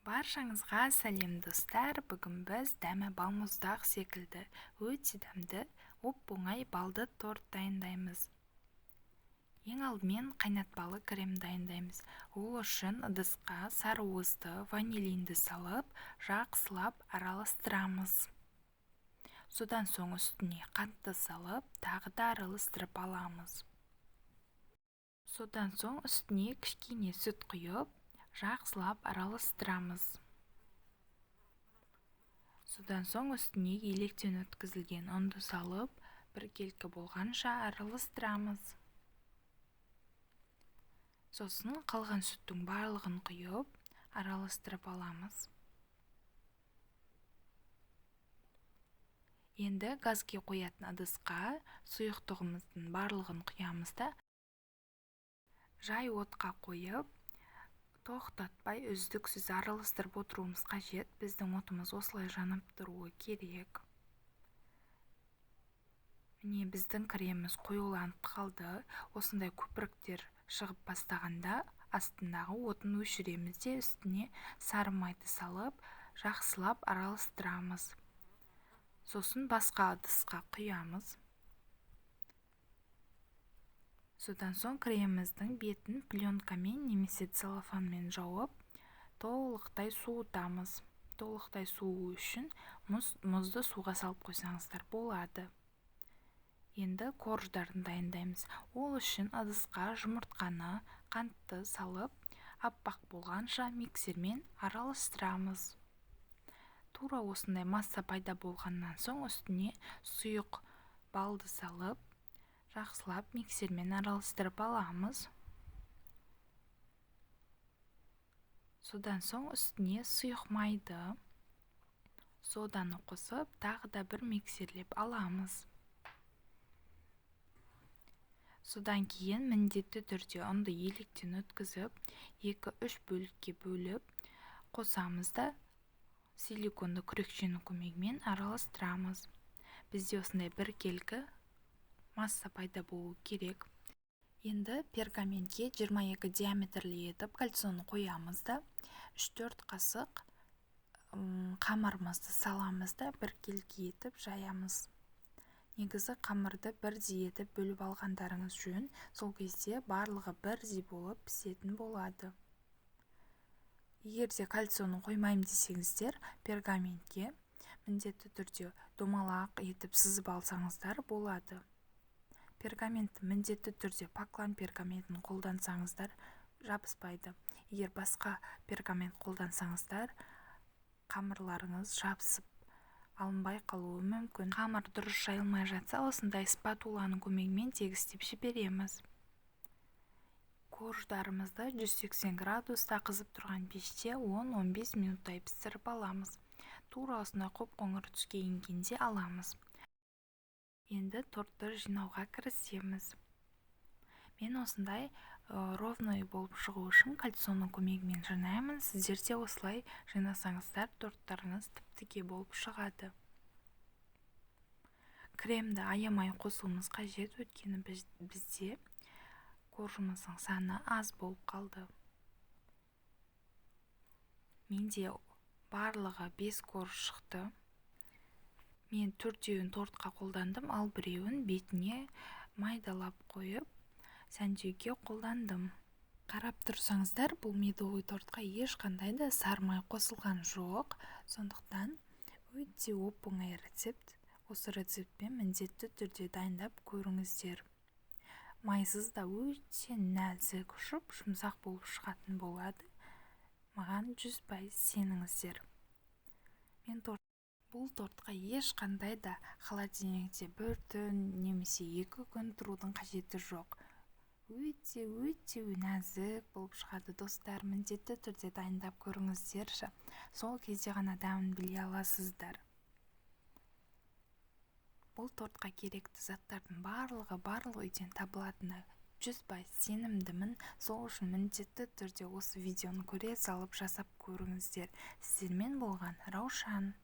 Баршаңызға сәлем достар. Бүгін біз дәмі балмұздақ секілді өте дәмді оп-оңай балды торт дайындаймыз. Ең алдымен қайнатпалы крем дайындаймыз. Ол үшін ыдысқа сарыуызды, ванилинді салып, жақсылап араластырамыз. Содан соң үстіне қантты салып, тағы да араластырып аламыз. Содан соң үстіне кішкене сүт құйып, жақсылап араластырамыз. Содан соң үстіне електен өткізілген ұнды салып, біркелкі болғанша араластырамыз. Сосын қалған сүттің барлығын құйып, араластырып аламыз. Енді газге қоятын ыдысқа сұйықтығымыздың барлығын құямыз да, жай отқа қойып, тоқтатпай үздіксіз араластырып отыруымыз қажет. Біздің отымыз осылай жанып тұруы керек. Міне біздің креміміз қоюланып қалды. Осындай көпіріктер шығып бастағанда астындағы отын өшіреміз де үстіне сары майды салып, жақсылап араластырамыз. Сосын басқа ыдысқа құямыз. Содан соң креміміздің бетін пленкамен немесе целлофанмен жауып, толықтай суытамыз. Толықтай суы үшін мұзды суға салып қойсаңыздар болады. Енді корждарын дайындаймыз. Ол үшін ыдысқа жұмыртқаны, қантты салып, аппақ болғанша миксермен араластырамыз. Тура осындай масса пайда болғаннан соң үстіне сұйық балды салып, жақсылап миксермен араластырып аламыз. Содан соң үстіне сұйық майды, соданы қосып, тағы да бір миксерлеп аламыз. Содан кейін міндетті түрде ұнды електен өткізіп, 2-3 бөлікке бөліп қосамыз да силиконды күрекшенің көмегімен араластырамыз. Бізде осындай біркелкі масса пайда болу керек. Енді пергаментке 22 диаметрлі етіп кальцоны қоямыз да, 3-4 қасық қамырымызды саламыз да, біркелкі етіп жаямыз. Негізі қамырды бірдей етіп бөліп алғандарыңыз жөн, сол кезде барлығы бірдей болып пісетін болады. Егерде кальцоны қоймайым десеңіздер, пергаментке міндетті түрде домалақ етіп сызып алсаңыздар болады. Пергаментті міндетті түрде поклан пергаментін қолдансаңыздар жабыспайды. Егер басқа пергамент қолдансаңыздар, қамырларыңыз жабысып алынбай қалуы мүмкін. Қамыр дұрыс жайылмай жатса, осындай спатуланың көмегімен тегістеп жібереміз. Корждарымызды 180 градуста қызып тұрған пеште 10-15 минуттай пісіріп аламыз. Тура осындай қоп-қоңыр түске енгенде аламыз. Енді тортты жинауға кірісеміз. Мен осындай ровной болып шығу үшін кальцоның көмегімен жинаймын. Сіздер де осылай жинасаңыздар, торттарыңыз тіп-тіке болып шығады. Кремді аямай қосуымыз қажет, өйткені бізде коржымыздың саны аз болып қалды. Менде барлығы 5 корж шықты. Мен 4-еуін тортқа қолдандым, ал 1-еуін бетіне майдалап қойып, сәндеуге қолдандым. Қарап тұрсаңыздар, бұл медовый тортқа ешқандай да сары май қосылған жоқ. Сондықтан өте оп-оңай рецепт. Осы рецептпен міндетті түрде дайындап көріңіздер. Майсыз да өте нәзік жұмсақ болып шығатын болады. Маған 100% сеніңіздер. Бұл тортқа ешқандай да холодильникте 1 түн немесе 2 күн тұрудың қажеті жоқ. Өте нәзік болып шығады достар. Міндетті түрде дайындап көріңіздерші. Сол кезде ғана дәмін біле аласыздар. Бұл тортқа керекті заттардың барлығы үйден табылатыны 100% сенімдімін. Сол үшін міндетті түрде осы видеоны көре салып жасап көріңіздер. Сіздермен болған Раушан.